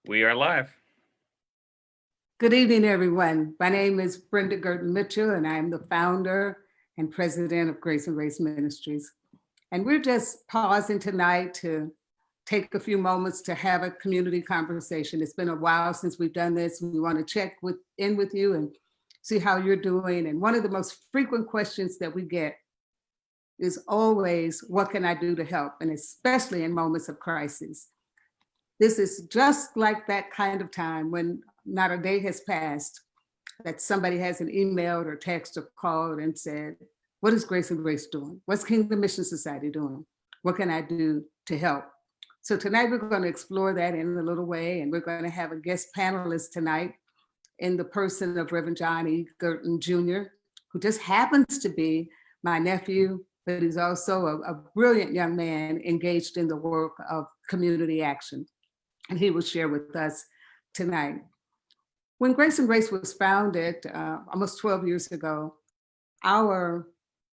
We are live. Good evening, everyone. My name is Brenda Girton-Mitchell, and I'm the founder and president of Grace and Race Ministries. And we're just pausing tonight to take a few moments to have a community conversation. It's been a while since we've done this. We want to check in with you and see how you're doing. And one of the most frequent questions that we get is always, what can I do to help? And especially in moments of crisis. This is just like that kind of time when not a day has passed that somebody hasn't emailed or texted or called and said, what is Grace and Grace doing? What's Kingdom Mission Society doing? What can I do to help? So tonight we're going to explore that in a little way, and we're going to have a guest panelist tonight in the person of Reverend John E. Girton Jr., who just happens to be my nephew, but he's also a brilliant young man engaged in the work of community action. And he will share with us tonight. When Grace and Grace was founded almost 12 years ago, our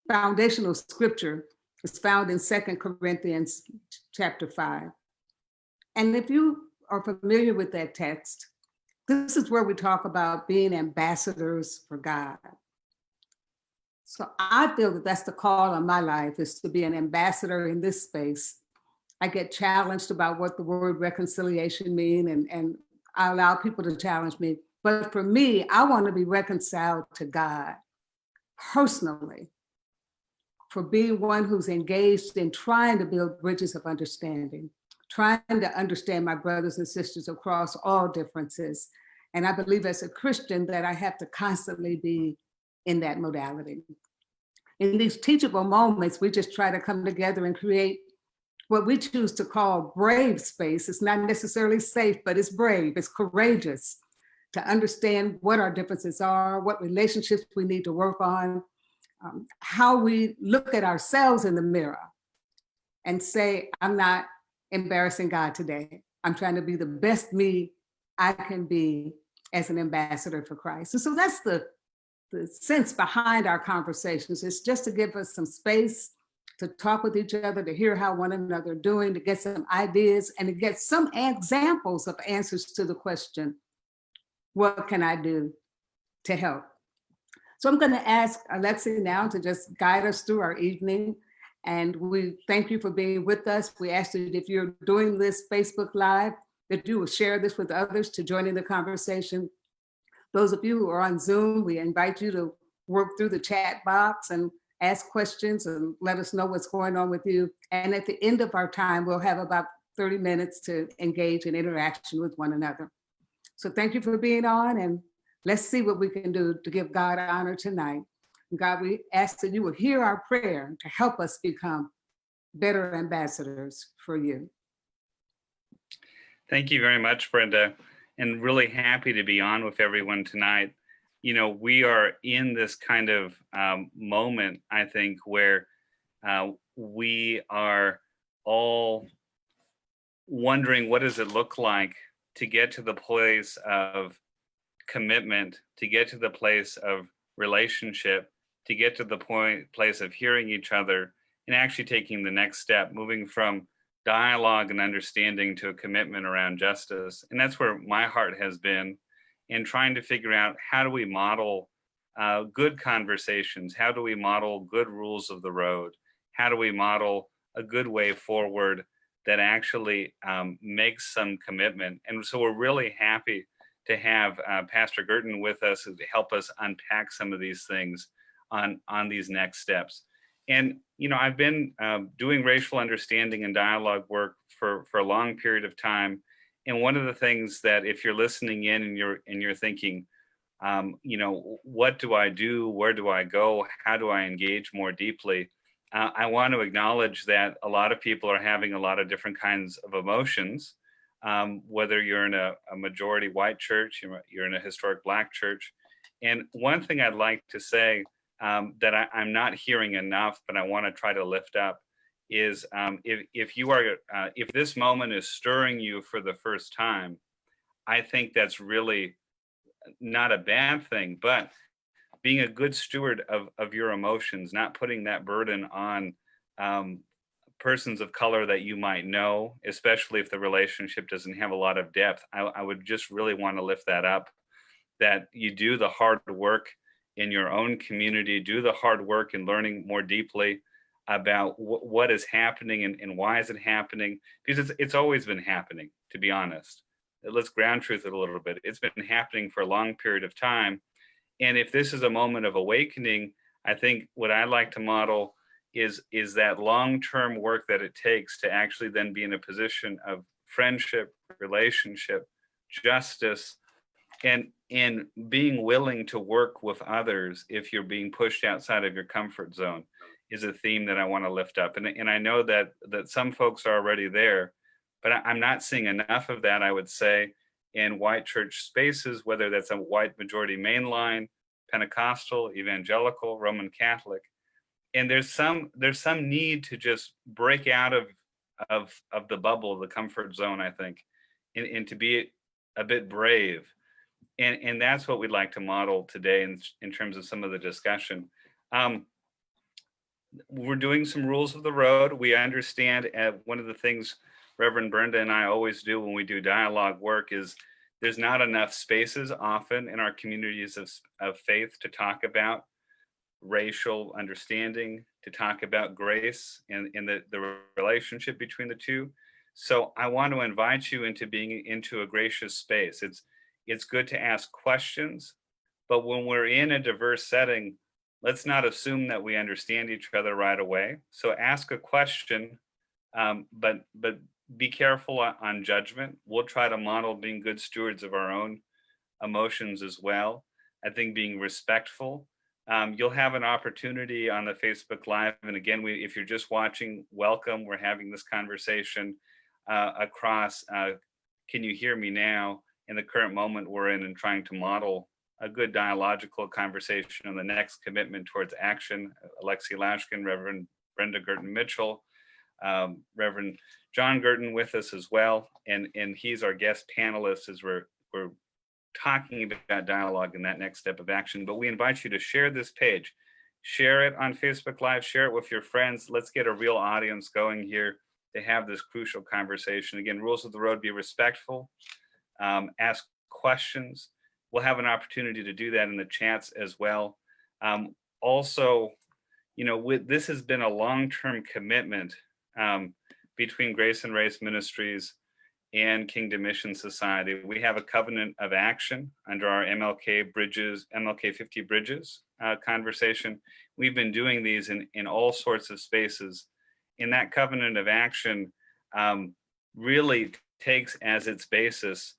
foundational scripture is found in 2 Corinthians chapter 5. And if you are familiar with that text, this is where we talk about being ambassadors for God. So I feel that that's the call on my life, is to be an ambassador in this space. I get challenged about what the word reconciliation means, and I allow people to challenge me. But for me, I want to be reconciled to God personally, for being one who's engaged in trying to build bridges of understanding, trying to understand my brothers and sisters across all differences. And I believe as a Christian that I have to constantly be in that modality. In these teachable moments, we just try to come together and create what we choose to call brave space. It's not necessarily safe, but it's brave, it's courageous to understand what our differences are, what relationships we need to work on, how we look at ourselves in the mirror and say, I'm not embarrassing God today. I'm trying to be the best me I can be as an ambassador for Christ. And so that's the sense behind our conversations. It's just to give us some space to talk with each other, to hear how one another are doing, to get some ideas, and to get some examples of answers to the question, what can I do to help? So I'm going to ask Alexei now to just guide us through our evening. And we thank you for being with us. We ask that if you're doing this Facebook Live, that you will share this with others to join in the conversation. Those of you who are on Zoom, we invite you to work through the chat box and ask questions and let us know what's going on with you. And at the end of our time, we'll have about 30 minutes to engage in interaction with one another. So thank you for being on, and let's see what we can do to give God honor tonight. And God, we ask that you will hear our prayer to help us become better ambassadors for you. Thank you very much, Brenda, and really happy to be on with everyone tonight. You know, we are in this kind of moment, I think, where we are all wondering, what does it look like to get to the place of commitment, to get to the place of relationship, to get to the place of hearing each other and actually taking the next step, moving from dialogue and understanding to a commitment around justice. And that's where my heart has been, in trying to figure out, how do we model good conversations? How do we model good rules of the road? How do we model a good way forward that actually makes some commitment? And so we're really happy to have Pastor Girton with us to help us unpack some of these things on these next steps. And, you know, I've been doing racial understanding and dialogue work for a long period of time. And one of the things that, if you're listening in and you're thinking, you know, what do I do? Where do I go? How do I engage more deeply? I want to acknowledge that a lot of people are having a lot of different kinds of emotions, whether you're in a majority white church, you're in a historic Black church. And one thing I'd like to say that I'm not hearing enough, but I want to try to lift up, is if this moment is stirring you for the first time, I think that's really not a bad thing, but being a good steward of your emotions, not putting that burden on persons of color that you might know, especially if the relationship doesn't have a lot of depth. I would just really want to lift that up, that you do the hard work in your own community, do the hard work in learning more deeply about what is happening and why is it happening, because it's always been happening, to be honest. Let's ground truth it a little bit. It's been happening for a long period of time. And if this is a moment of awakening, I think what I like to model is that long-term work that it takes to actually then be in a position of friendship, relationship, justice, and being willing to work with others if you're being pushed outside of your comfort zone is a theme that I want to lift up. And I know that some folks are already there, but I'm not seeing enough of that, I would say, in white church spaces, whether that's a white majority mainline, Pentecostal, evangelical, Roman Catholic. And there's some need to just break out of the bubble, of the comfort zone, I think, and to be a bit brave. And that's what we'd like to model today in terms of some of the discussion. We're doing some rules of the road. We understand one of the things Reverend Brenda and I always do when we do dialogue work is there's not enough spaces often in our communities of faith to talk about racial understanding, to talk about grace and the relationship between the two. So I want to invite you into being into a gracious space. It's good to ask questions, but when we're in a diverse setting, let's not assume that we understand each other right away. So ask a question, but be careful on judgment. We'll try to model being good stewards of our own emotions as well. I think being respectful. You'll have an opportunity on the Facebook Live. And again, if you're just watching, welcome. We're having this conversation across Can You Hear Me Now? In the current moment we're in and trying to model a good dialogical conversation on the next commitment towards action. Alexei Laushkin, Reverend Brenda Girton-Mitchell, Reverend John Girton with us as well. And he's our guest panelist as we're talking about dialogue and that next step of action. But we invite you to share this page, share it on Facebook Live, share it with your friends. Let's get a real audience going here to have this crucial conversation. Again, rules of the road: be respectful, ask questions. We'll have an opportunity to do that in the chats as well. Also, this has been a long-term commitment between Grace and Race Ministries and Kingdom Mission Society. We have a covenant of action under our MLK 50 Bridges conversation. We've been doing these in all sorts of spaces. And that covenant of action really takes as its basis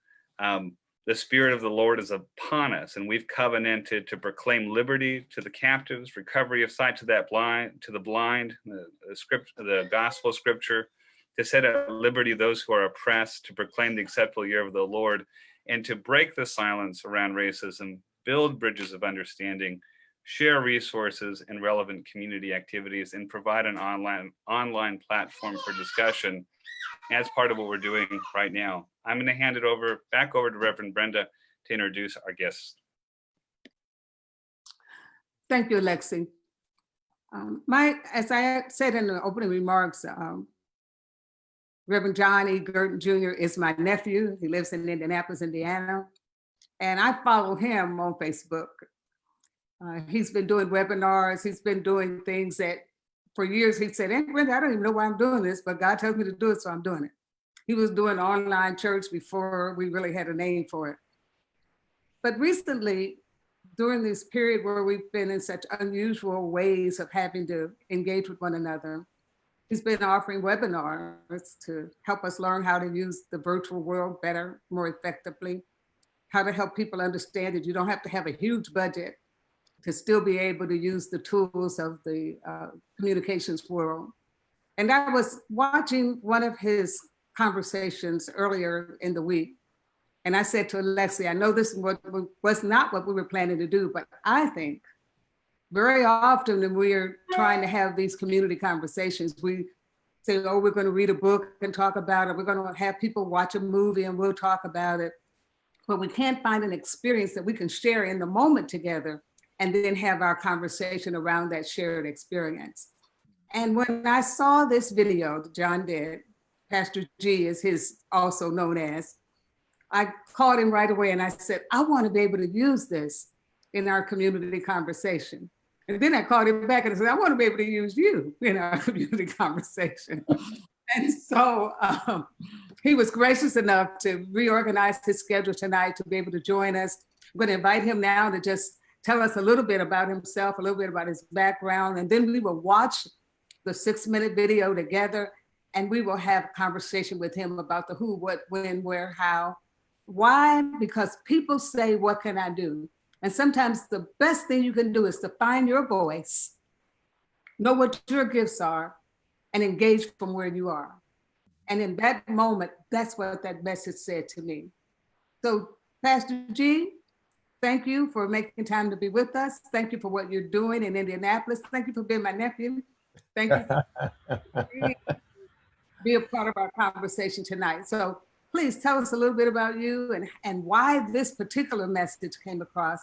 the Spirit of the Lord is upon us, and we've covenanted to proclaim liberty to the captives, recovery of sight to the blind, the gospel scripture, to set at liberty those who are oppressed, to proclaim the acceptable year of the Lord, and to break the silence around racism, build bridges of understanding, share resources and relevant community activities, and provide an online platform for discussion as part of what we're doing right now. I'm going to hand it back over to Reverend Brenda to introduce our guests. Thank you, Alexei. As I said in the opening remarks, Reverend John E. Girton Jr. is my nephew. He lives in Indianapolis, Indiana, and I follow him on Facebook. He's been doing webinars. He's been doing things that for years he said, "Aunt Brenda, I don't even know why I'm doing this, but God tells me to do it, so I'm doing it." He was doing online church before we really had a name for it. But recently, during this period where we've been in such unusual ways of having to engage with one another, he's been offering webinars to help us learn how to use the virtual world better, more effectively, how to help people understand that you don't have to have a huge budget to still be able to use the tools of the communications world. And I was watching one of his conversations earlier in the week, and I said to Alexei, I know this was not what we were planning to do, but I think very often when we're trying to have these community conversations, we say, oh, we're going to read a book and talk about it. We're going to have people watch a movie and we'll talk about it. But we can't find an experience that we can share in the moment together and then have our conversation around that shared experience. And when I saw this video that John did, Pastor G is his also known as, I called him right away and I said, I want to be able to use this in our community conversation. And then I called him back and I said, I want to be able to use you in our community conversation. And so he was gracious enough to reorganize his schedule tonight to be able to join us. I'm going to invite him now to just tell us a little bit about himself, a little bit about his background, and then we will watch the 6-minute video together, and we will have a conversation with him about the who, what, when, where, how. Why? Because people say, what can I do? And sometimes the best thing you can do is to find your voice, know what your gifts are, and engage from where you are. And in that moment, that's what that message said to me. So Pastor G, thank you for making time to be with us. Thank you for what you're doing in Indianapolis. Thank you for being my nephew. Thank you for being a part of our conversation tonight. So please tell us a little bit about you and why this particular message came across.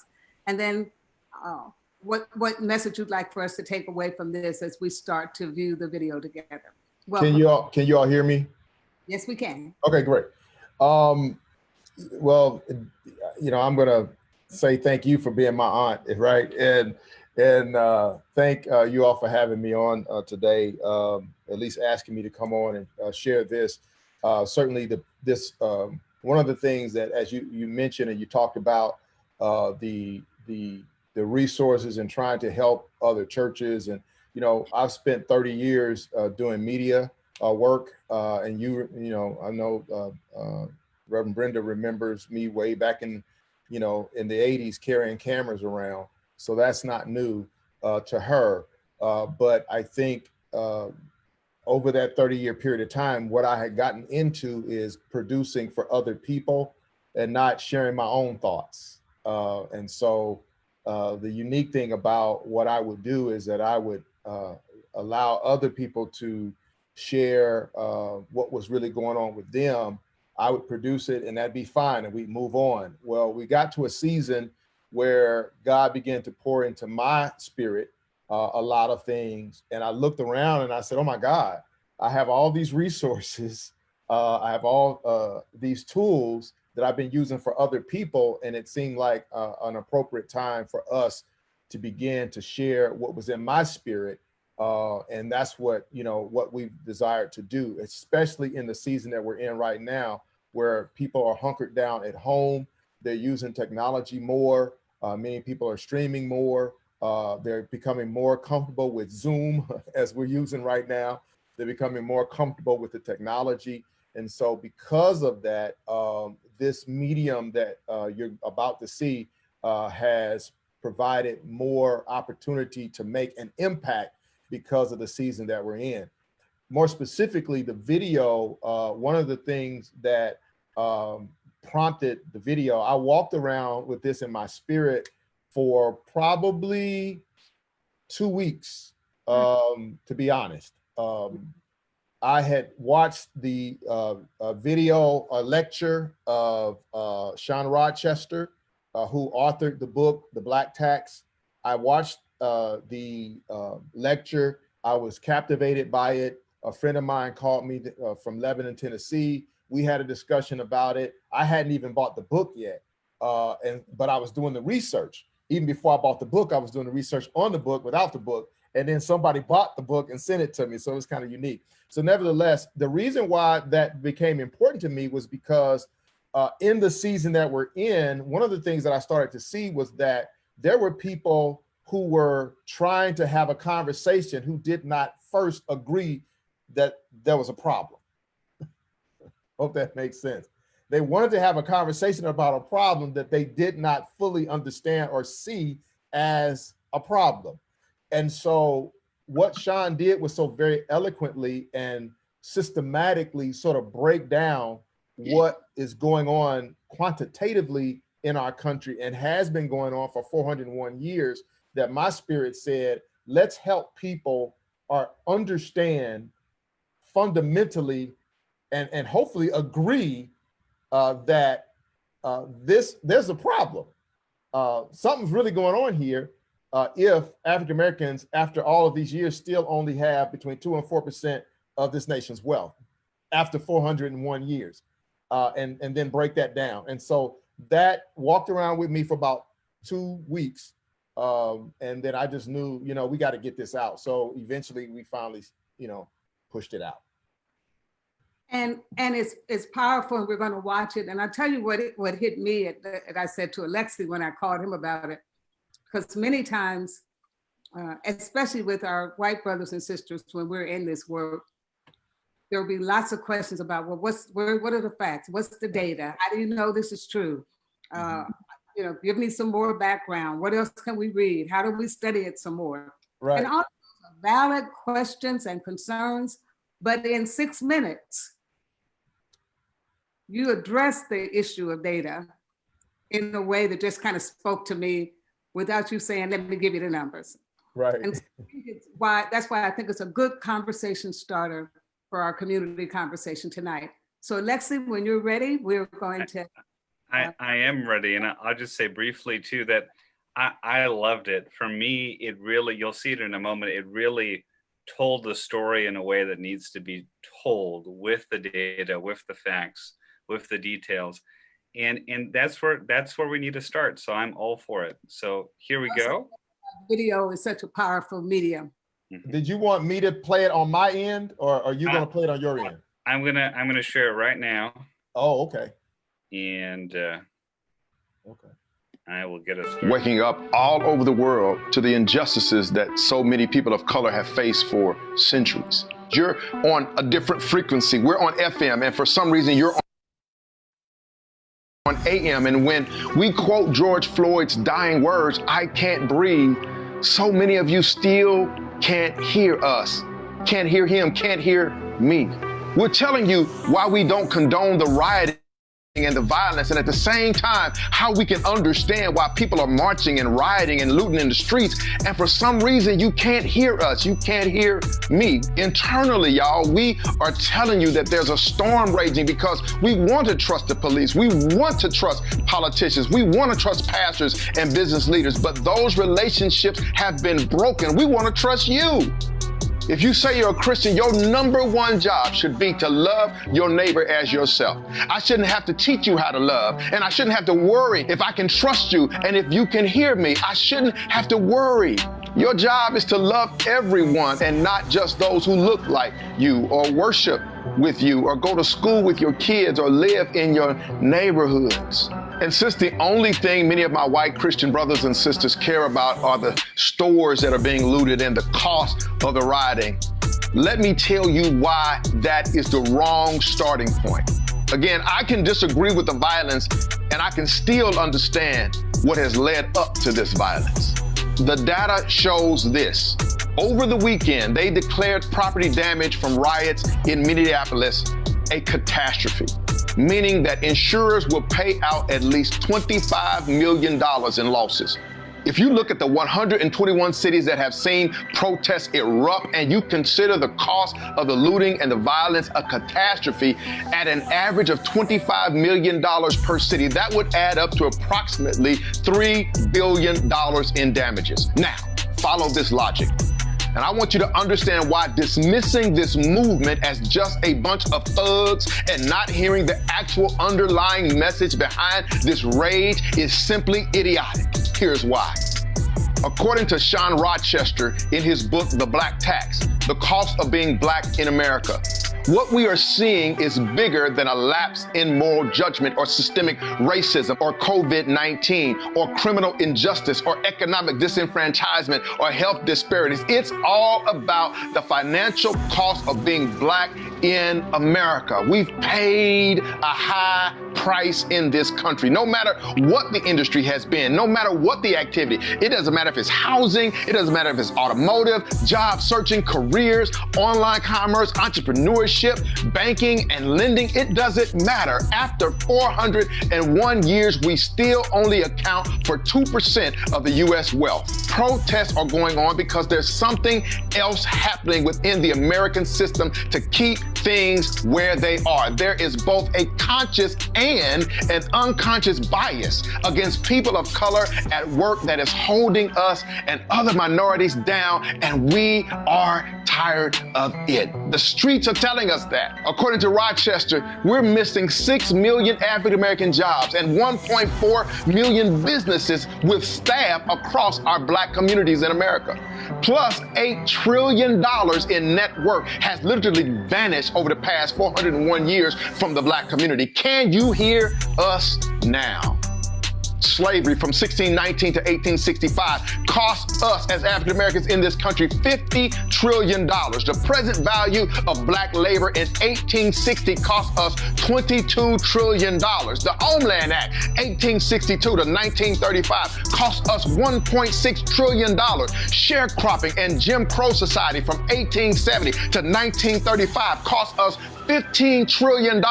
And then what message you'd like for us to take away from this as we start to view the video together. Welcome. Can you all hear me? Yes, we can. Okay, great. Well, I'm gonna say thank you for being my aunt, right? And thank you all for having me on today. At least asking me to come on and share this. Certainly, one of the things that, as you mentioned and you talked about, the resources and trying to help other churches. And I've spent 30 years doing media work, and I know Reverend Brenda remembers me way back in the 80s carrying cameras around. So that's not new to her. But I think over that 30-year period of time, what I had gotten into is producing for other people and not sharing my own thoughts. And so the unique thing about what I would do is that I would allow other people to share what was really going on with them. I would produce it and that'd be fine and we'd move on. Well, we got to a season where God began to pour into my spirit a lot of things. And I looked around and I said, oh my God, I have all these resources. I have all these tools that I've been using for other people. And it seemed like an appropriate time for us to begin to share what was in my spirit. And that's what we've desired to do, especially in the season that we're in right now, where people are hunkered down at home. They're using technology more. Many people are streaming more. They're becoming more comfortable with Zoom as we're using right now. They're becoming more comfortable with the technology. And so because of that, this medium that you're about to see has provided more opportunity to make an impact because of the season that we're in. More specifically, the video, one of the things that prompted the video, I walked around with this in my spirit for probably 2 weeks, to be honest. I had watched the video lecture of Sean Rochester, who authored the book, The Black Tax. I watched the lecture. I was captivated by it. A friend of mine called me from Lebanon, Tennessee. We had a discussion about it. I hadn't even bought the book yet, but I was doing the research. Even before I bought the book, I was doing the research on the book without the book. And then somebody bought the book and sent it to me. So it was kind of unique. So nevertheless, the reason why that became important to me was because in the season that we're in, one of the things that I started to see was that there were people who were trying to have a conversation who did not first agree that there was a problem. Hope that makes sense. They wanted to have a conversation about a problem that they did not fully understand or see as a problem. And so what Sean did was so very eloquently and systematically sort of break down what is going on quantitatively in our country and has been going on for 401 years, that my spirit said, let's help people understand fundamentally and hopefully agree that there's a problem. Something's really going on here. if African Americans, after all of these years, still only have between 2 and 4% of this nation's wealth after 401 years, and then break that down. And so that walked around with me for about 2 weeks. And then I just knew, we got to get this out. So eventually we finally, pushed it out. And it's powerful, and we're going to watch it. And I'll tell you what hit me, and I said to Alexei when I called him about it, because many times, especially with our white brothers and sisters, when we're in this work, there'll be lots of questions about, well, what are the facts? What's the data? How do you know this is true? Give me some more background. What else can we read? How do we study it some more? Right. And all those are valid questions and concerns, but in 6 minutes, you address the issue of data in a way that just kind of spoke to me without you saying, let me give you the numbers. Right. And that's why I think it's a good conversation starter for our community conversation tonight. So Alexei, when you're ready, we're going to. I am ready. And I'll just say briefly too, that I loved it. For me, it really, you'll see it in a moment, it really told the story in a way that needs to be told, with the data, with the facts, with the details. And that's where we need to start. So I'm all for it. So here we go. Video is such a powerful medium. Did you want me to play it on my end, or are you going to play it on your end? I'm gonna share it right now. Oh, okay. And okay. I will get us started. Waking up all over the world to the injustices that so many people of color have faced for centuries. You're on a different frequency. We're on FM, and for some reason you're on AM. And when we quote George Floyd's dying words, "I can't breathe," so many of you still can't hear us, can't hear him, can't hear me. We're telling you why we don't condone the rioting and the violence, and at the same time, how we can understand why people are marching and rioting and looting in the streets. And for some reason, you can't hear us. You can't hear me. Internally, y'all, we are telling you that there's a storm raging because we want to trust the police. We want to trust politicians. We want to trust pastors and business leaders, but those relationships have been broken. We want to trust you. If you say you're a Christian, your #1 job should be to love your neighbor as yourself. I shouldn't have to teach you how to love, and I shouldn't have to worry if I can trust you and if you can hear me. I shouldn't have to worry. Your job is to love everyone and not just those who look like you or worship with you or go to school with your kids or live in your neighborhoods. And since the only thing many of my white Christian brothers and sisters care about are the stores that are being looted and the cost of the rioting, let me tell you why that is the wrong starting point. Again, I can disagree with the violence, and I can still understand what has led up to this violence. The data shows this. Over the weekend, they declared property damage from riots in Minneapolis a catastrophe, meaning that insurers will pay out at least $25 million in losses. If you look at the 121 cities that have seen protests erupt and you consider the cost of the looting and the violence a catastrophe at an average of $25 million per city, that would add up to approximately $3 billion in damages. Now, follow this logic. And I want you to understand why dismissing this movement as just a bunch of thugs and not hearing the actual underlying message behind this rage is simply idiotic. Here's why. According to Sean Rochester in his book, The Black Tax, The Cost of Being Black in America, what we are seeing is bigger than a lapse in moral judgment or systemic racism or COVID-19 or criminal injustice or economic disenfranchisement or health disparities. It's all about the financial cost of being black in America. We've paid a high price in this country, no matter what the industry has been, no matter what the activity. It doesn't matter if it's housing, it doesn't matter if it's automotive, job searching, careers, online commerce, entrepreneurship, banking and lending. It doesn't matter. After 401 years, we still only account for 2% of the U.S. wealth. Protests are going on because there's something else happening within the American system to keep things where they are. There is both a conscious and an unconscious bias against people of color at work that is holding us and other minorities down, and we are tired of it. The streets are telling us that. According to Rochester, we're missing 6 million African-American jobs and 1.4 million businesses with staff across our Black communities in America. Plus, $8 trillion in net worth has literally vanished over the past 401 years from the Black community. Can you hear us now? Slavery from 1619 to 1865 cost us as African Americans in this country $50 trillion. The present value of Black labor in 1860 cost us $22 trillion. The Homeland Act, 1862 to 1935, cost us $1.6 trillion. Sharecropping and Jim Crow society from 1870 to 1935 cost us $15 trillion.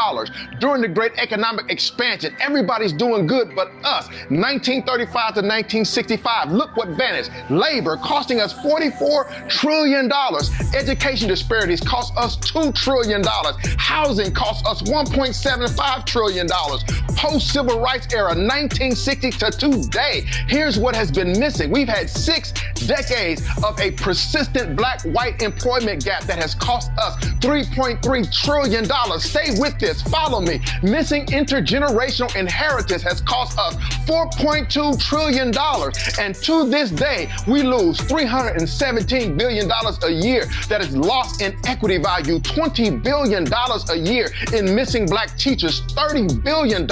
During the Great Economic Expansion, everybody's doing good but us. 1935 to 1965, look what vanished. Labor costing us $44 trillion. Education disparities cost us $2 trillion. Housing costs us $1.75 trillion. Post-civil rights era, 1960 to today. Here's what has been missing. We've had 6 decades of a persistent Black-white employment gap that has cost us $3.3 trillion. Stay with this, follow me. Missing intergenerational inheritance has cost us $4.2 trillion. And to this day, we lose $317 billion a year that is lost in equity value, $20 billion a year in missing Black teachers, $30 billion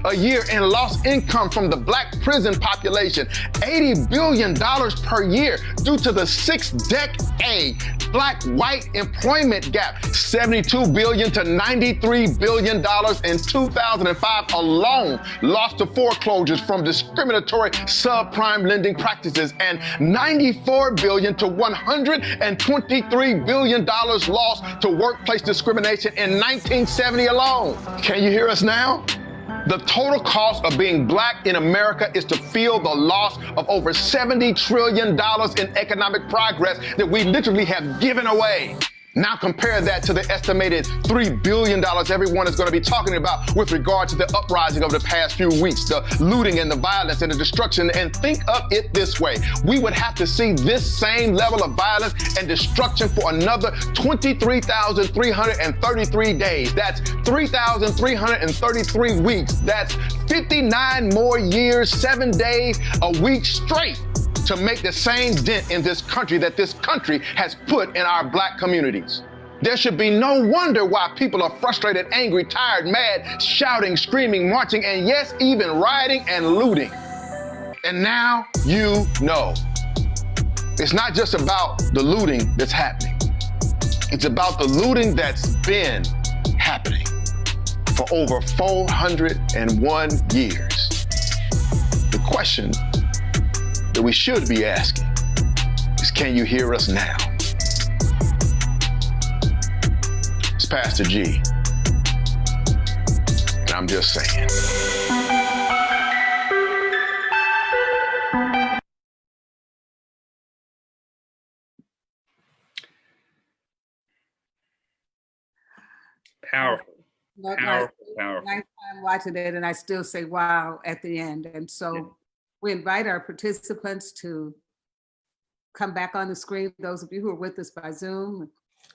a year in lost income from the Black prison population, $80 billion per year due to the 6-decade Black-white employment gap, $72 billion to $93 billion in 2005 alone, lost to foreclosures from discriminatory subprime lending practices, and $94 billion to $123 billion lost to workplace discrimination in 1970 alone. Can you hear us now? The total cost of being Black in America is to feel the loss of over $70 trillion in economic progress that we literally have given away. Now compare that to the estimated $3 billion everyone is going to be talking about with regard to the uprising of the past few weeks, the looting and the violence and the destruction. And think of it this way. We would have to see this same level of violence and destruction for another 23,333 days. That's 3,333 weeks. That's 59 more years, 7 days, a week straight to make the same dent in this country that this country has put in our Black communities. There should be no wonder why people are frustrated, angry, tired, mad, shouting, screaming, marching, and yes, even rioting and looting. And now you know. It's not just about the looting that's happening. It's about the looting that's been happening for over 401 years. The question that we should be asking is, can you hear us now? It's Pastor G, and I'm just saying. Powerful. Powerful. I'm watching it and I still say wow at the end. And so we invite our participants to come back on the screen. Those of you who are with us by Zoom,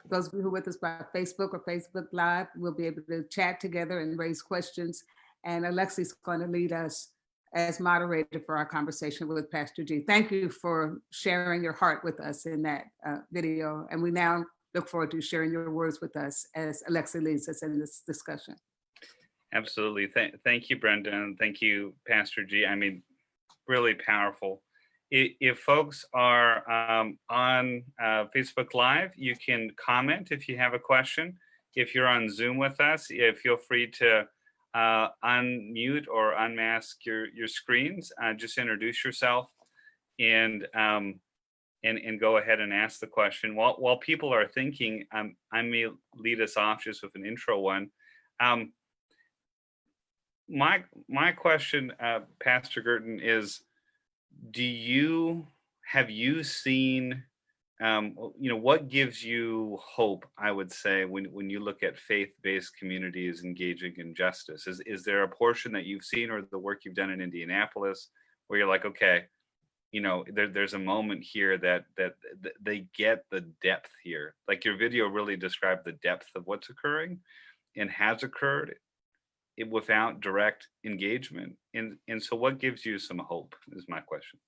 those of you who are with us by Facebook or Facebook Live, we'll be able to chat together and raise questions. And Alexei is going to lead us as moderator for our conversation with Pastor G. Thank you for sharing your heart with us in that video. And we now look forward to sharing your words with us as Alexei leads us in this discussion. Absolutely. Thank you, Brenda, and thank you, Pastor G. I mean, really powerful. If folks are on Facebook Live, you can comment if you have a question. If you're on Zoom with us, feel free to unmute or unmask your screens. Just introduce yourself and go ahead and ask the question. While people are thinking, I may lead us off just with an intro one. My question, Pastor Girton, is: have you seen what gives you hope, I would say, when you look at faith-based communities engaging in justice? Is there a portion that you've seen or the work you've done in Indianapolis where you're like, okay, there's a moment here that they get the depth here. Like your video really described the depth of what's occurring and has occurred without direct engagement. And so what gives you some hope is my question.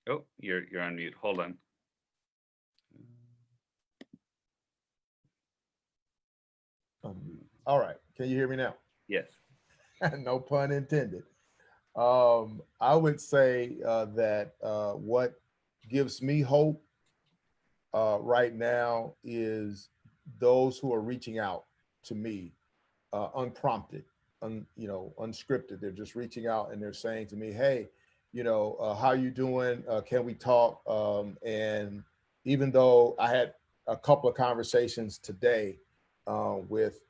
Oh, you're on mute. Hold on. All right. Can you hear me now? Yes. No pun intended. I would say that what gives me hope right now is those who are reaching out to me unprompted, unscripted. They're just reaching out and they're saying to me, hey, how you doing? Can we talk? And even though I had a couple of conversations today with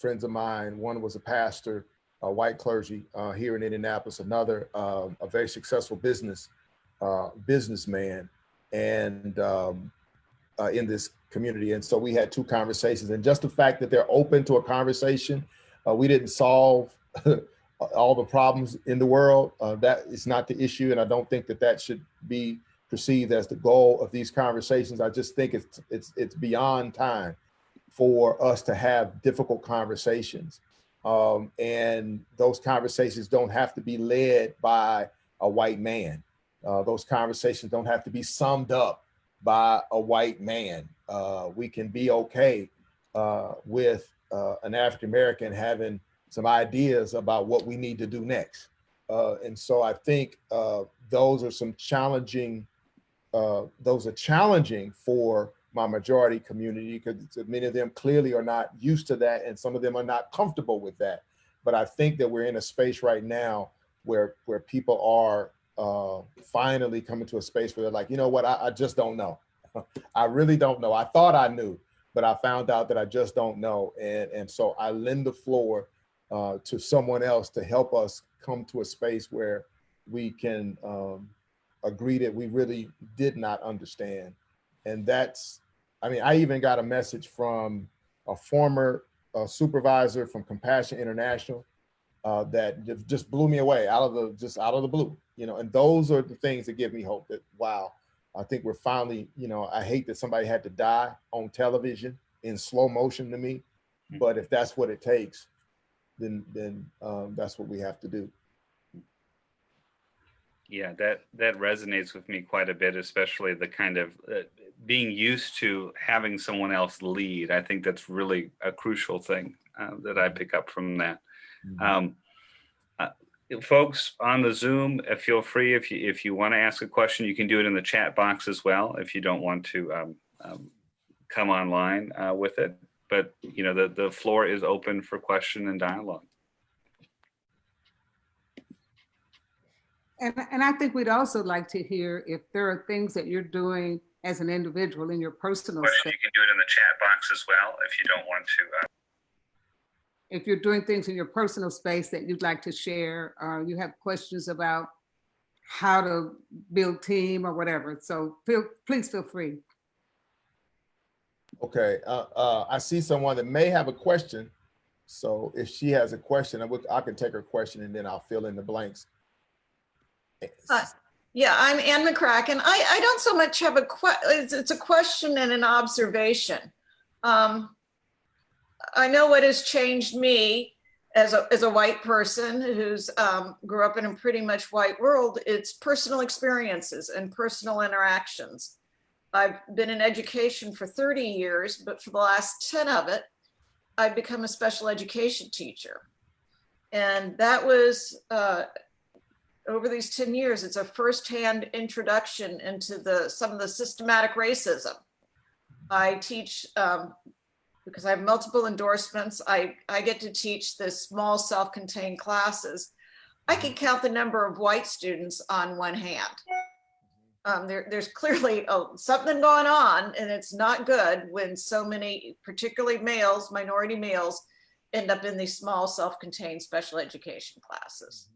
friends of mine, one was a pastor, a white clergy here in Indianapolis, another a very successful businessman, and in this community. And so we had two conversations, and just the fact that they're open to a conversation, we didn't solve all the problems in the world. That is not the issue, and I don't think that should be perceived as the goal of these conversations. I just think it's beyond time for us to have difficult conversations, and those conversations don't have to be led by a white man. Those conversations don't have to be summed up by a white man. We can be okay with an African American having some ideas about what we need to do next. And so I think those are challenging for my majority community, because many of them clearly are not used to that, and some of them are not comfortable with that. But I think that we're in a space right now where people are finally coming to a space where they're like, you know what, I just don't know. I really don't know. I thought I knew, but I found out that I just don't know. And so I lend the floor to someone else to help us come to a space where we can agree that we really did not understand. And I even got a message from a former supervisor from Compassion International that just blew me away out of the blue, and those are the things that give me hope that, wow, I think we're finally, I hate that somebody had to die on television in slow motion to me, but if that's what it takes, then that's what we have to do. Yeah, that resonates with me quite a bit, especially the kind of being used to having someone else lead. I think that's really a crucial thing that I pick up from that. Folks on the Zoom, feel free, if you want to ask a question, you can do it in the chat box as well if you don't want to come online with it. But the floor is open for question and dialogue. And I think we'd also like to hear if there are things that you're doing as an individual in your personal space. You can do it in the chat box as well if you don't want to. If you're doing things in your personal space that you'd like to share, or you have questions about how to build team or whatever. So please feel free. Okay, I see someone that may have a question. So if she has a question, I can take her question and then I'll fill in the blanks. Yeah, I'm Ann McCracken. I don't so much have it's a question and an observation. I know what has changed me as a white person who's grew up in a pretty much white world. It's personal experiences and personal interactions. I've been in education for 30 years, but for the last 10 of it, I've become a special education teacher. And that was, over these 10 years, it's a firsthand introduction into some of the systematic racism. I teach, because I have multiple endorsements, I get to teach this small self-contained classes. I can count the number of white students on one hand. There's clearly something going on, and it's not good when so many, particularly males, minority males, end up in these small self-contained special education classes.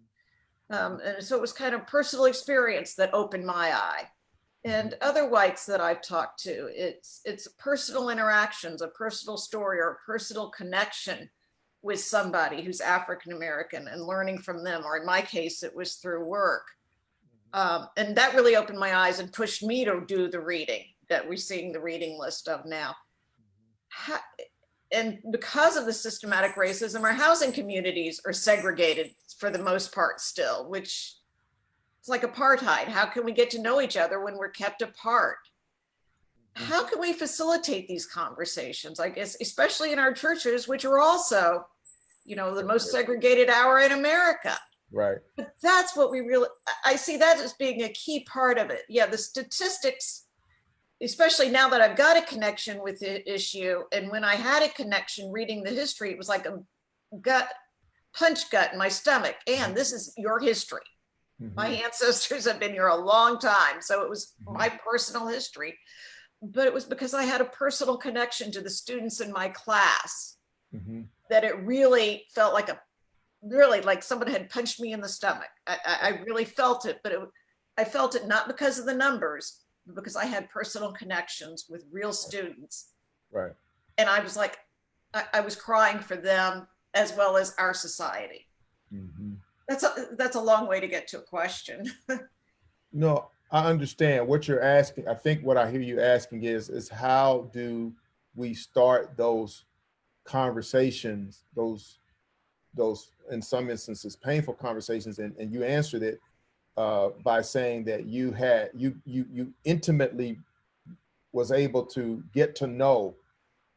And so it was kind of personal experience that opened my eye. And other whites that I've talked to, it's personal interactions, a personal story or a personal connection with somebody who's African-American and learning from them, or in my case, it was through work. And that really opened my eyes and pushed me to do the reading that we're seeing the reading list of now. And because of the systematic racism, our housing communities are segregated for the most part still, which it's like apartheid. How can we get to know each other when we're kept apart? How can we facilitate these conversations? I guess, especially in our churches, which are also, you know, the most segregated hour in America. Right. But that's what we really, I see that as being a key part of it. Yeah, the statistics, especially now that I've got a connection with the issue. And when I had a connection reading the history, it was like a punch gut in my stomach. And this is your history. My ancestors have been here a long time. So it was my personal history, but it was because I had a personal connection to the students in my class that it really felt like like someone had punched me in the stomach. I really felt it, but I felt it not because of the numbers, but because I had personal connections with real students. Right. And I was like, I was crying for them as well as our society. That's a long way to get to a question. No, I understand what you're asking. I think what I hear you asking is how do we start those conversations, those in some instances painful conversations, and you answered it by saying that you intimately was able to get to know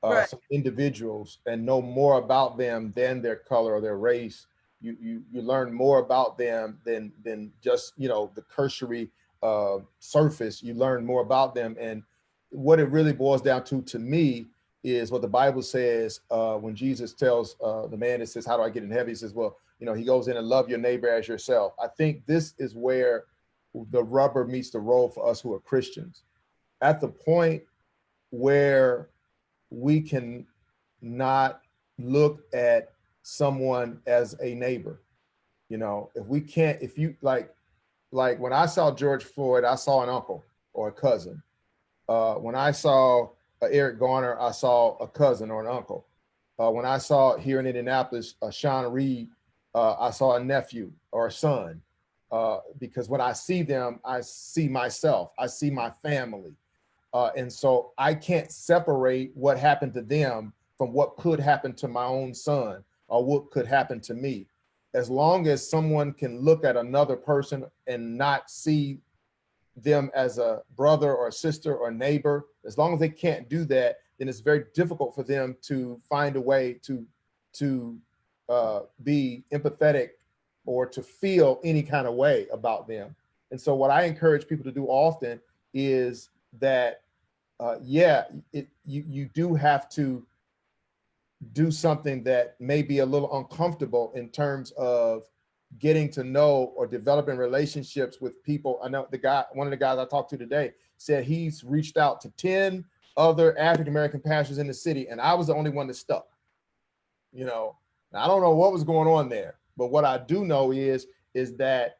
Right. some individuals and know more about them than their color or their race. You learn more about them than just, you know, the cursory surface. You learn more about them, and what it really boils down to me is what the Bible says when Jesus tells the man that says, "How do I get in heaven?" He says, "Well, you know," he goes in and love your neighbor as yourself. I think this is where the rubber meets the road for us who are Christians. At the point where we can not look at someone as a neighbor, you know, if you like when I saw George Floyd, I saw an uncle or a cousin. When I saw Eric Garner, I saw a cousin or an uncle. When I saw here in Indianapolis, Sean Reed, I saw a nephew or a son. Because when I see them, I see myself, I see my family. And so I can't separate what happened to them from what could happen to my own son or what could happen to me. As long as someone can look at another person and not see them as a brother or a sister or neighbor, as long as they can't do that, then it's very difficult for them to find a way to be empathetic or to feel any kind of way about them. And so what I encourage people to do often is that, you do have to do something that may be a little uncomfortable in terms of getting to know or developing relationships with people. I know one of the guys I talked to today said he's reached out to 10 other African-American pastors in the city, and I was the only one that stuck. You know, I don't know what was going on there, but what I do know is that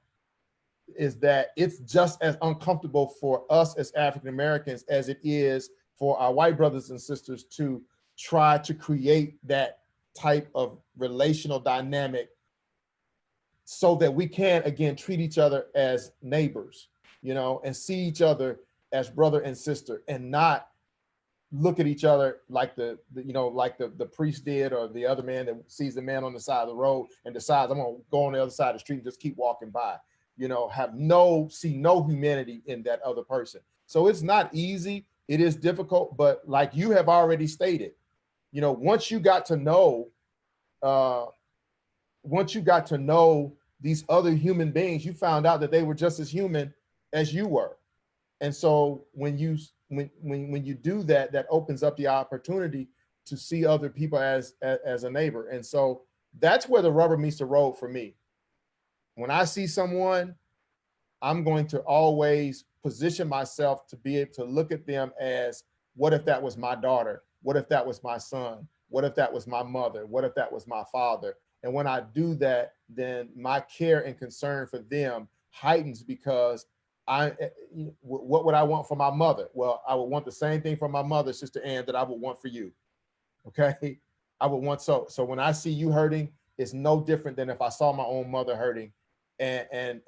it's just as uncomfortable for us as African-Americans as it is for our white brothers and sisters to try to create that type of relational dynamic so that we can, again, treat each other as neighbors, you know, and see each other as brother and sister, and not look at each other like the priest did, or the other man that sees the man on the side of the road and decides, I'm gonna go on the other side of the street and just keep walking by, you know, see no humanity in that other person. So it's not easy, it is difficult, but like you have already stated, you know, once you got to know these other human beings, you found out that they were just as human as you were. And so when you do that, that opens up the opportunity to see other people as a neighbor. And so that's where the rubber meets the road for me. When I see someone, I'm going to always position myself to be able to look at them as, what if that was my daughter? What if that was my son? What if that was my mother? What if that was my father? And when I do that, then my care and concern for them heightens, because what would I want for my mother? Well, I would want the same thing for my mother, Sister Ann, that I would want for you. Okay. I would want, so when I see you hurting, it's no different than if I saw my own mother hurting. And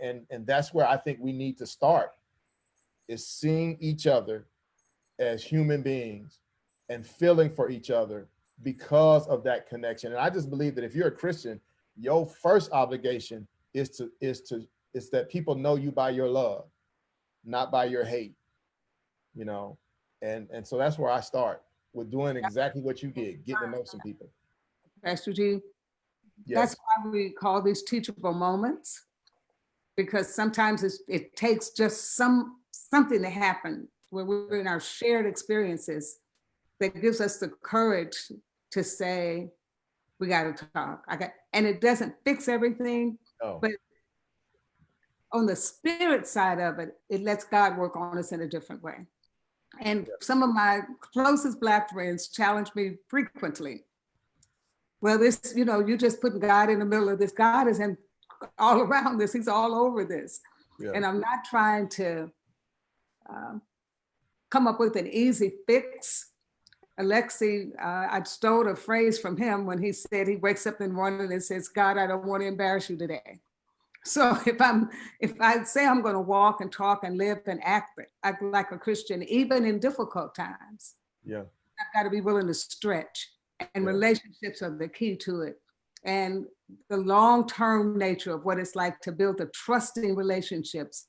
that's where I think we need to start, is seeing each other as human beings and feeling for each other because of that connection. And I just believe that if you're a Christian, your first obligation is that people know you by your love, not by your hate, you know. And so that's where I start, with doing exactly what you did, getting to know some people. Pastor G, Yes. that's why we call these teachable moments, because sometimes it takes just something to happen where we're in our shared experiences that gives us the courage to say, we got to talk. And it doesn't fix everything, but on the spirit side of it, it lets God work on us in a different way. And some of my closest Black friends challenge me frequently. Well, this, you just putting God in the middle of this. God is all around this. He's all over this. Yeah. And I'm not trying to come up with an easy fix. Alexei, I stole a phrase from him when he said he wakes up in the morning and says, God, I don't want to embarrass you today. So if I say I'm going to walk and talk and live and act like a Christian, even in difficult times, I've got to be willing to stretch. And relationships are the key to it. And the long-term nature of what it's like to build the trusting relationships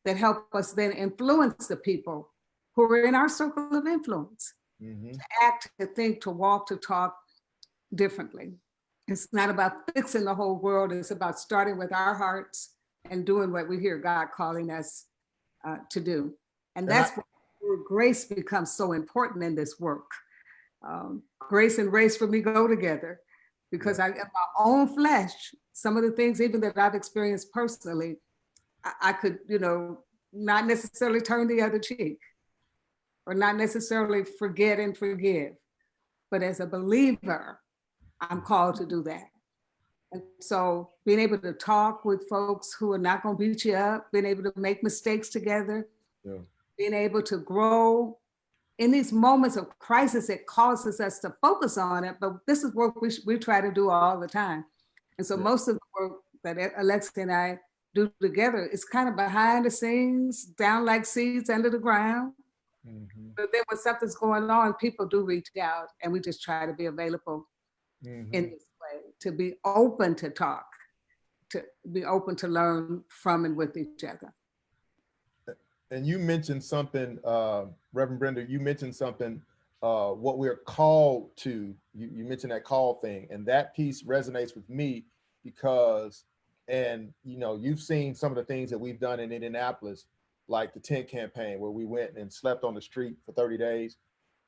that help us then influence the people who are in our circle of influence, to act, to think, to walk, to talk differently. It's not about fixing the whole world. It's about starting with our hearts and doing what we hear God calling us to do. And that's where grace becomes so important in this work. Grace and race for me go together, because I, in my own flesh, some of the things even that I've experienced personally, I could, not necessarily turn the other cheek or not necessarily forget and forgive. But as a believer, I'm called to do that. And so being able to talk with folks who are not going to beat you up, being able to make mistakes together, being able to grow in these moments of crisis, it causes us to focus on it. But this is work we try to do all the time. And so most of the work that Alexei and I do together is kind of behind the scenes, down like seeds under the ground. But then when something's going on, people do reach out, and we just try to be available in this way, to be open to talk, to be open to learn from and with each other. And you mentioned something, Reverend Brenda, you mentioned something, what we're called to, you mentioned that call thing, and that piece resonates with me because, and you've seen some of the things that we've done in Indianapolis, like the tent campaign, where we went and slept on the street for 30 days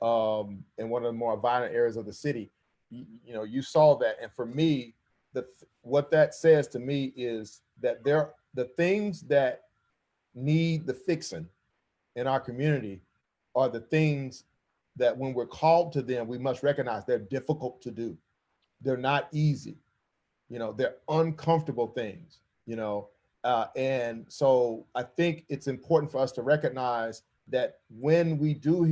in one of the more violent areas of the city. You saw that. And for me, what that says to me is that the things that need the fixing in our community are the things that when we're called to them, we must recognize they're difficult to do. They're not easy. They're uncomfortable things, and so I think it's important for us to recognize that when we do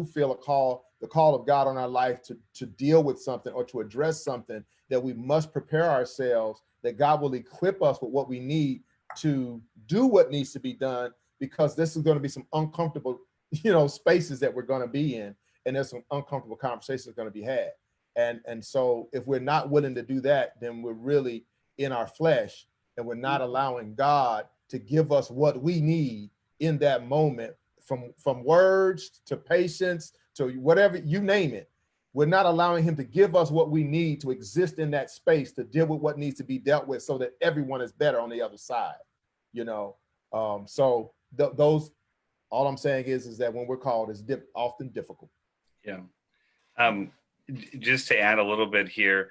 feel the call of God on our life to deal with something or to address something, that we must prepare ourselves, that God will equip us with what we need to do what needs to be done, because this is going to be some uncomfortable, spaces that we're going to be in, and there's some uncomfortable conversations going to be had. And so if we're not willing to do that, then we're really in our flesh, and we're not allowing God to give us what we need in that moment, from words to patience to whatever, you name it. We're not allowing him to give us what we need to exist in that space, to deal with what needs to be dealt with, so that everyone is better on the other side, so those, all I'm saying is that when we're called, it's often difficult. Yeah. Just to add a little bit here,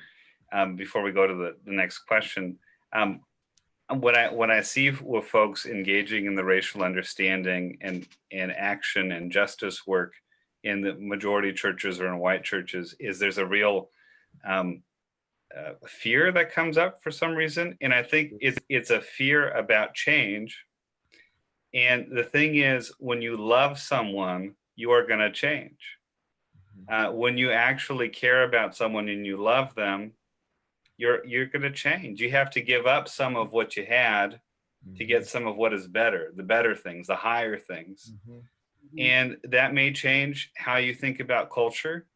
before we go to the next question, what I see with folks engaging in the racial understanding and action and justice work in the majority churches or in white churches is there's a real fear that comes up for some reason. And I think it's a fear about change. And the thing is, when you love someone, you are going to change. When you actually care about someone and you love them, you're going to change. You have to give up some of what you had to get some of what is better, the better things, the higher things. And that may change how you think about culture.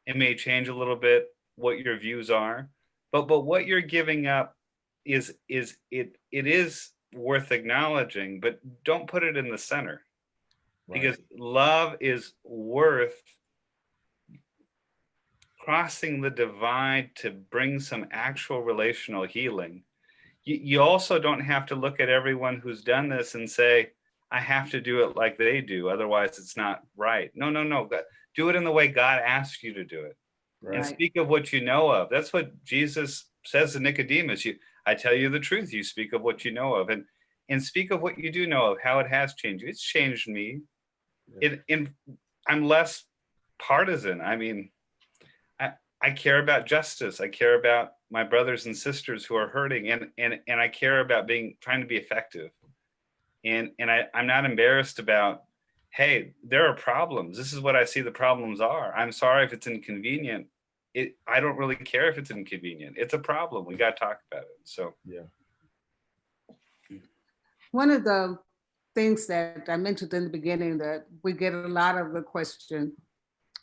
It may change a little bit what your views are, but what you're giving up is worth acknowledging, but don't put it in the center. Right. Because love is worth crossing the divide to bring some actual relational healing. You also don't have to look at everyone who's done this and say, I have to do it like they do, otherwise it's not right. No. Do it in the way God asked you to do it. Right. And speak of what you know of. That's what Jesus says to Nicodemus. I tell you the truth, you speak of what you know of. And speak of what you do know of, how it has changed you. It's changed me. I'm less partisan. I mean, I care about justice. I care about my brothers and sisters who are hurting, and I care about trying to be effective. And I'm not embarrassed about, hey, there are problems. This is what I see the problems are. I'm sorry if it's inconvenient. I don't really care if it's inconvenient. It's a problem. We got to talk about it. So yeah. One of the things that I mentioned in the beginning, that we get a lot of the question,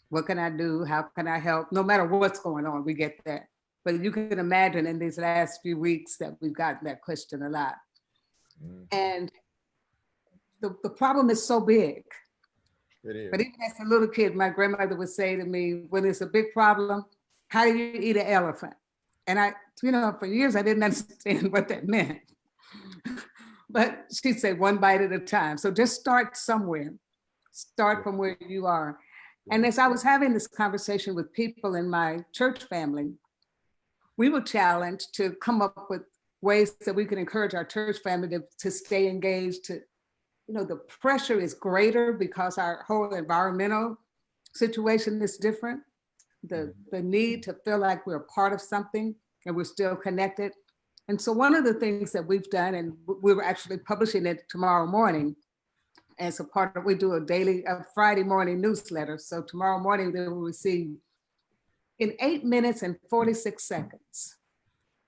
what can I do? How can I help? No matter what's going on, we get that. But you can imagine in these last few weeks that we've gotten that question a lot. And the problem is so big. It is. But even as a little kid, my grandmother would say to me, when it's a big problem, how do you eat an elephant? And for years, I didn't understand what that meant. But she'd say one bite at a time. So just start somewhere. Start from where you are. And as I was having this conversation with people in my church family, we were challenged to come up with ways that we can encourage our church family to stay engaged. The pressure is greater because our whole environmental situation is different. The need to feel like we're a part of something and we're still connected. And so one of the things that we've done, and we were actually publishing it tomorrow morning, as a part of, we do a Friday morning newsletter. So tomorrow morning they will receive, in 8 minutes and 46 seconds,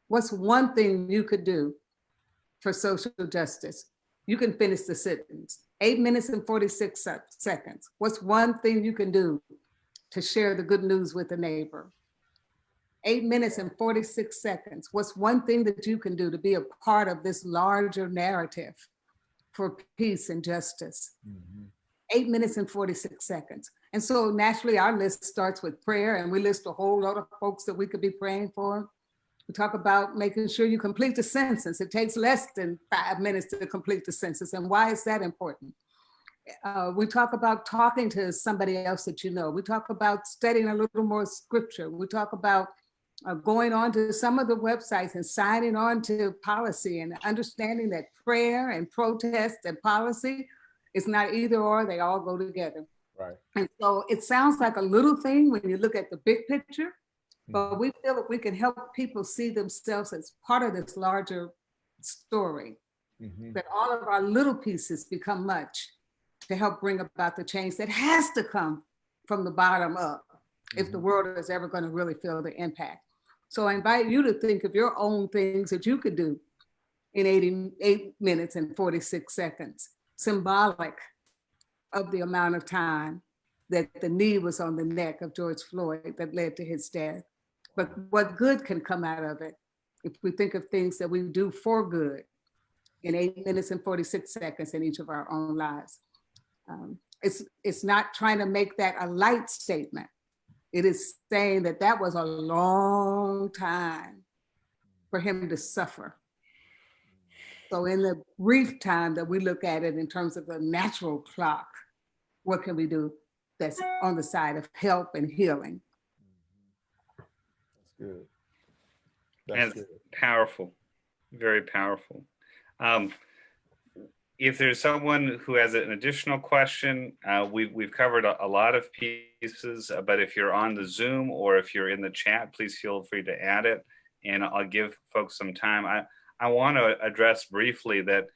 what's one thing you could do for social justice? You can finish the sentence. 8 minutes and 46 seconds. What's one thing you can do to share the good news with a neighbor? 8 minutes and 46 seconds. What's one thing that you can do to be a part of this larger narrative for peace and justice? 8 minutes and 46 seconds. And so naturally our list starts with prayer, and we list a whole lot of folks that we could be praying for. We talk about making sure you complete the census. It takes less than 5 minutes to complete the census. And why is that important? We talk about talking to somebody else that you know. We talk about studying a little more scripture. We talk about going on to some of the websites and signing on to policy, and understanding that prayer and protest and policy is not either or, they all go together. Right. And so it sounds like a little thing when you look at the big picture, but we feel that we can help people see themselves as part of this larger story, that all of our little pieces become much to help bring about the change that has to come from the bottom up if the world is ever going to really feel the impact. So I invite you to think of your own things that you could do in 8 minutes and 46 seconds, symbolic of the amount of time that the knee was on the neck of George Floyd that led to his death. But what good can come out of it if we think of things that we do for good in 8 minutes and 46 seconds in each of our own lives. It's not trying to make that a light statement. It is saying that that was a long time for him to suffer. So in the brief time that we look at it in terms of the natural clock, what can we do that's on the side of help and healing? That's good. That's good. Powerful, very powerful. If there's someone who has an additional question, we've covered a lot of pieces, but if you're on the Zoom or if you're in the chat, please feel free to add it. and I'll give folks some time. I want to address briefly that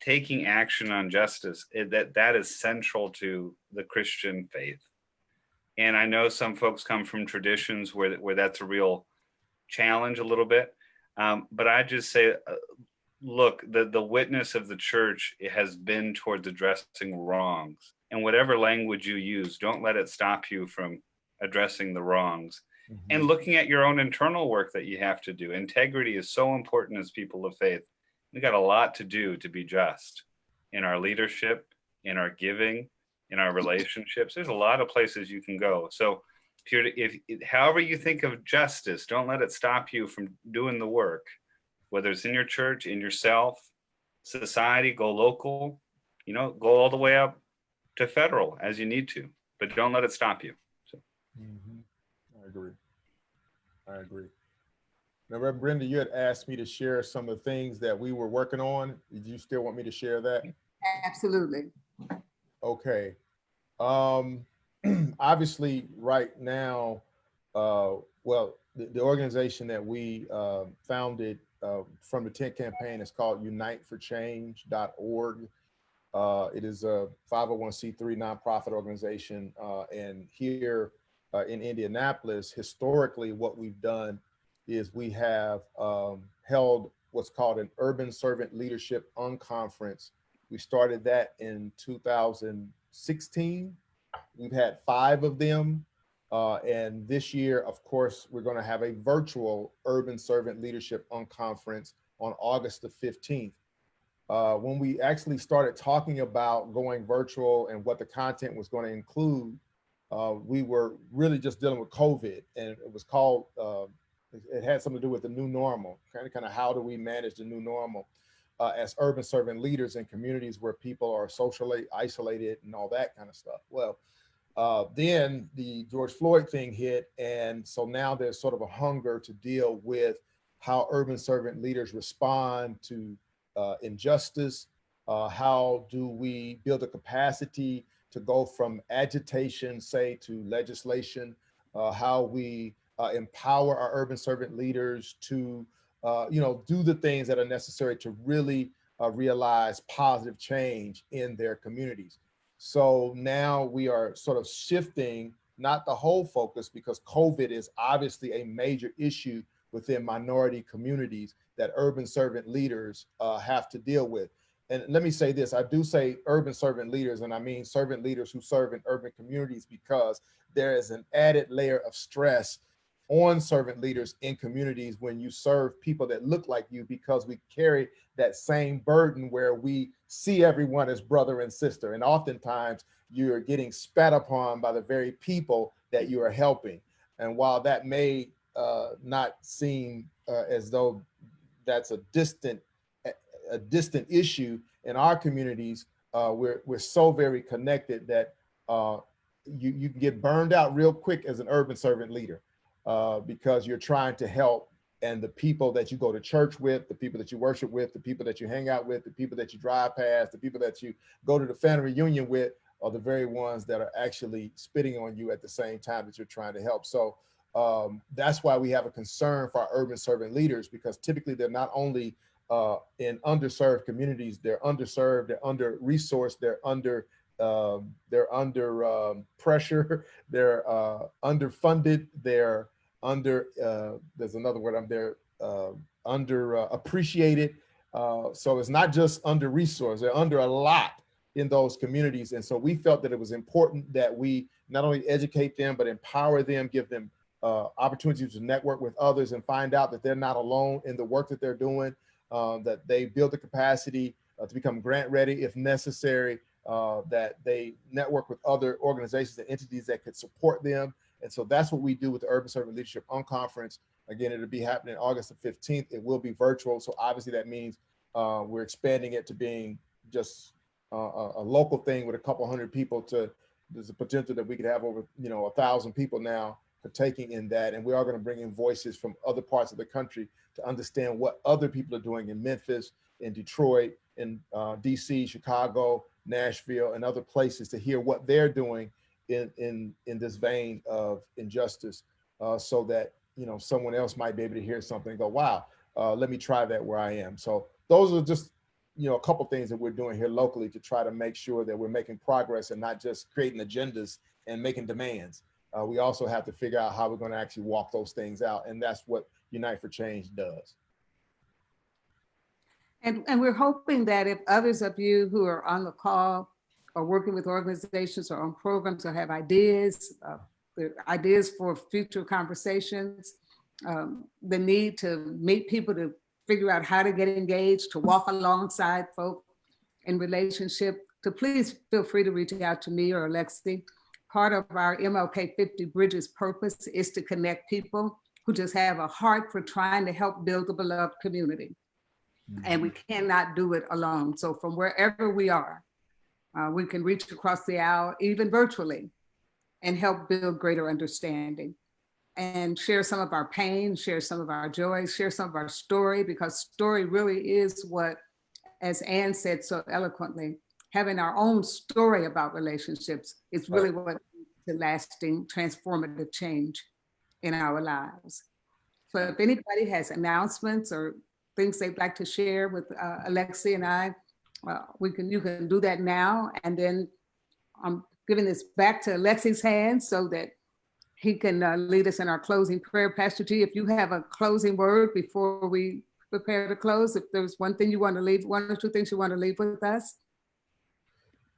taking action on justice, that is central to the Christian faith. And I know some folks come from traditions where that's a real challenge a little bit. But I just say, look, the witness of the church has been towards addressing wrongs. And whatever language you use, don't let it stop you from addressing the wrongs. And looking at your own internal work that you have to do. Integrity is so important as people of faith. We got a lot to do to be just in our leadership, in our giving, in our relationships. There's a lot of places you can go. So if however you think of justice, don't let it stop you from doing the work, whether it's in your church, in yourself, society, go local, go all the way up to federal as you need to, but don't let it stop you. So. I agree. Now, Reverend Brenda, you had asked me to share some of the things that we were working on. Did you still want me to share that? Absolutely. Okay. Obviously, right now, well, the organization that we founded from the 10 campaign is called UniteForChange.org. It is a 501c3 nonprofit organization, and here in Indianapolis, historically, what we've done is we have held what's called an Urban Servant Leadership Unconference. We started that in 2016. We've had 5 of them. And this year, of course, we're going to have a virtual Urban Servant Leadership Unconference on August the 15th. When we actually started talking about going virtual and what the content was going to include, we were really just dealing with COVID, and it was called, it had something to do with the new normal, kind of how do we manage the new normal as urban servant leaders in communities where people are socially isolated and all that kind of stuff. Well, then the George Floyd thing hit, and so now there's sort of a hunger to deal with how urban servant leaders respond to injustice. How do we build a capacity to go from agitation, say, to legislation? How we empower our urban servant leaders to, do the things that are necessary to really realize positive change in their communities. So now we are sort of shifting, not the whole focus, because COVID is obviously a major issue within minority communities that urban servant leaders have to deal with. And let me say this, I do say urban servant leaders, and I mean servant leaders who serve in urban communities, because there is an added layer of stress on servant leaders in communities when you serve people that look like you, because we carry that same burden where we see everyone as brother and sister. And oftentimes you're getting spat upon by the very people that you are helping. And while that may not seem as though that's a distant issue in our communities, we're so very connected that you can get burned out real quick as an urban servant leader because you're trying to help, and the people that you go to church with, the people that you worship with, the people that you hang out with, the people that you drive past, the people that you go to the family reunion with are the very ones that are actually spitting on you at the same time that you're trying to help. So that's why we have a concern for our urban servant leaders, because typically they're not only in underserved communities, they're underserved, they're under-resourced, they're under pressure, they're underfunded, they're under, there's another word, they're underappreciated. So it's not just under-resourced, they're under a lot in those communities. And so we felt that it was important that we not only educate them, but empower them, give them opportunities to network with others and find out that they're not alone in the work that they're doing, that they build the capacity to become grant ready if necessary, that they network with other organizations and entities that could support them. And so that's what we do with the Urban Servant Leadership Unconference. Again, it'll be happening August the 15th. It will be virtual. So obviously that means we're expanding it to being just a local thing with a couple hundred people. There's a potential that we could have over 1,000 people now partaking in that. And we are going to bring in voices from other parts of the country to understand what other people are doing in Memphis, in Detroit, in DC, Chicago, Nashville, and other places, to hear what they're doing in this vein of injustice, so that someone else might be able to hear something and go, wow, let me try that where I am. So those are just, a couple things that we're doing here locally to try to make sure that we're making progress and not just creating agendas and making demands. We also have to figure out how we're going to actually walk those things out. And that's what Unite for Change does. And we're hoping that if others of you who are on the call or working with organizations or on programs or have ideas for future conversations, the need to meet people to figure out how to get engaged, to walk alongside folk in relationship, to please feel free to reach out to me or Alexei. Part of our MLK 50 Bridges purpose is to connect people who just have a heart for trying to help build a beloved community. And we cannot do it alone. So from wherever we are, we can reach across the aisle, even virtually, and help build greater understanding and share some of our pain, share some of our joys, share some of our story, because story really is what, as Ann said so eloquently, having our own story about relationships is really what leads to lasting transformative change in our lives. So if anybody has announcements or things they'd like to share with Alexei and I, you can do that now. And then I'm giving this back to Alexei's hands so that he can lead us in our closing prayer. Pastor G, if you have a closing word before we prepare to close, if there's one thing you want to leave, one or two things you want to leave with us.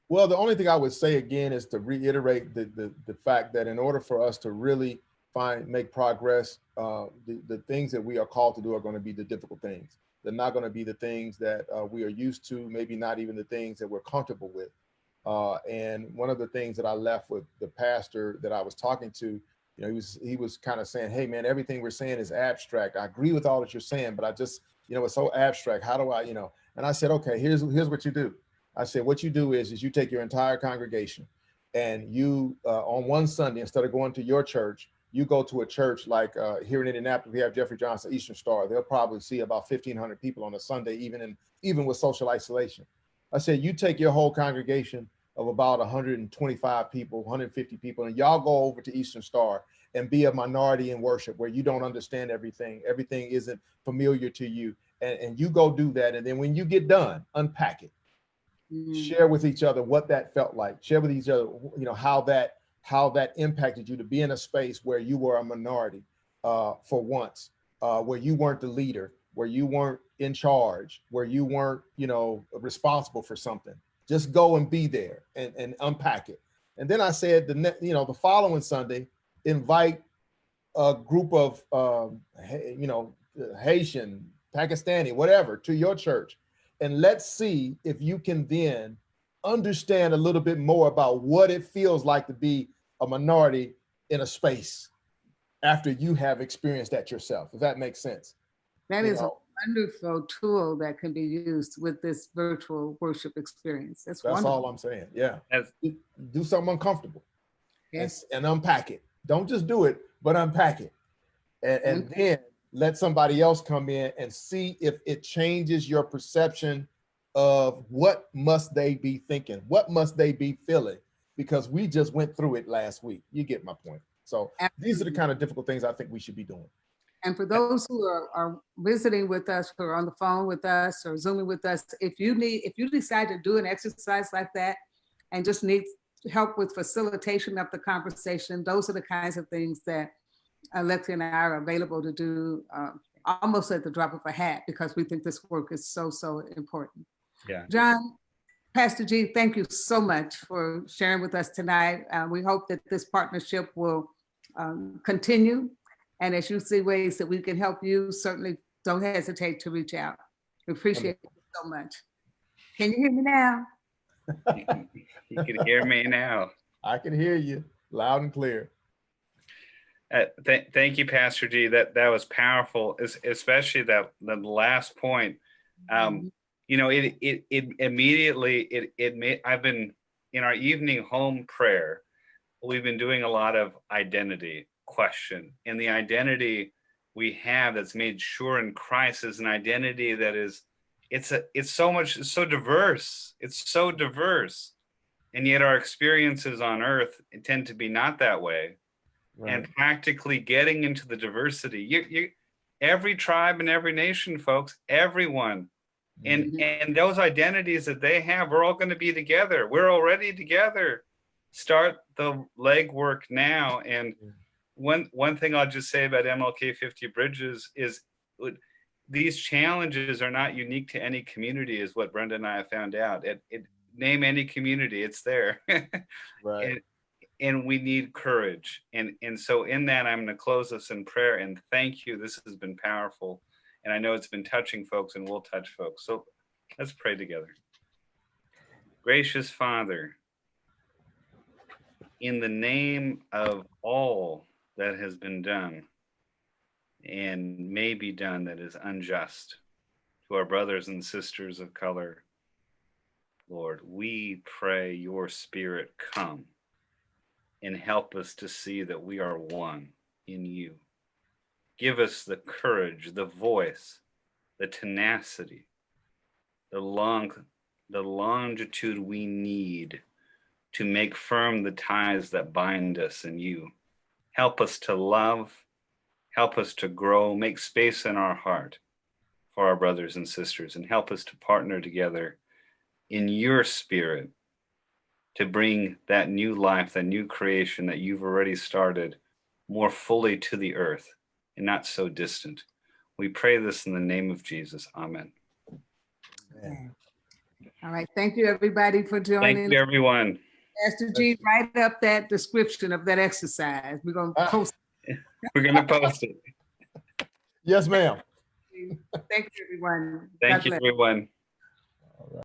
Well, the only thing I would say again is to reiterate the fact that in order for us to really make progress, the things that we are called to do are going to be the difficult things. They're not going to be the things that we are used to, maybe not even the things that we're comfortable with. And one of the things that I left with the pastor that I was talking to, he was kind of saying, hey man, everything we're saying is abstract. I agree with all that you're saying, but I just, it's so abstract. How do I, and I said, okay, here's what you do. I said, what you do is you take your entire congregation and you, on one Sunday, instead of going to your church, you go to a church like here in Indianapolis, we have Jeffrey Johnson Eastern Star. They'll probably see about 1,500 people on a Sunday, even with social isolation. I said, you take your whole congregation of about 125 people, 150 people, and y'all go over to Eastern Star and be a minority in worship where you don't understand everything. Everything isn't familiar to you. And you go do that. And then when you get done, unpack it. Share with each other what that felt like. Share with each other, how that impacted you to be in a space where you were a minority for once, where you weren't the leader, where you weren't in charge, where you weren't, responsible for something. Just go and be there and unpack it. And then I said, the following Sunday, invite a group of, Haitian, Pakistani, whatever, to your church. And let's see if you can then understand a little bit more about what it feels like to be a minority in a space after you have experienced that yourself, if that makes sense. That is a wonderful tool that can be used with this virtual worship experience. That's all I'm saying. Yeah. Do something uncomfortable. Yes. And unpack it. Don't just do it, but unpack it. And then let somebody else come in and see if it changes your perception of what must they be thinking? What must they be feeling? Because we just went through it last week. You get my point. So these are the kind of difficult things I think we should be doing. And for those who are visiting with us, who are on the phone with us or Zooming with us, if you decide to do an exercise like that and just need help with facilitation of the conversation, those are the kinds of things that Alexei and I are available to do almost at the drop of a hat, because we think this work is so, so important. Yeah. John, Pastor G, thank you so much for sharing with us tonight. We hope that this partnership will continue. And as you see ways that we can help you, certainly don't hesitate to reach out. We appreciate it so much. Can you hear me now? You can hear me now. I can hear you loud and clear. Thank you, Pastor G. That was powerful, especially that the last point. It immediately made. I've been in our evening home prayer. We've been doing a lot of identity question, and the identity we have that's made sure in Christ is an identity that is it's so diverse. It's so diverse, and yet our experiences on earth tend to be not that way. and practically getting into the diversity. Every tribe and every nation, folks, everyone, and those identities that they have, we're all going to be together. We're already together. Start the legwork now. And one thing I'll just say about MLK 50 Bridges is these challenges are not unique to any community, is what Brenda and I have found out. Name any community, it's there. Right. And we need courage. And so in that, I'm going to close us in prayer and thank you. This has been powerful. And I know it's been touching folks and will touch folks. So let's pray together. Gracious Father, in the name of all that has been done and may be done that is unjust to our brothers and sisters of color, Lord, we pray your Spirit come and help us to see that we are one in you. Give us the courage, the voice, the tenacity, the longitude we need to make firm the ties that bind us in you. Help us to love, help us to grow, make space in our heart for our brothers and sisters, and help us to partner together in your Spirit to bring that new life, that new creation that you've already started more fully to the earth and not so distant. We pray this in the name of Jesus. Amen. Okay. All right. Thank you, everybody, for joining. Thank you, everyone. Pastor G, write up that description of that exercise. We're going to post it. We're going to post it. Yes, ma'am. Thank you, everyone. Thank God you, bless. everyone.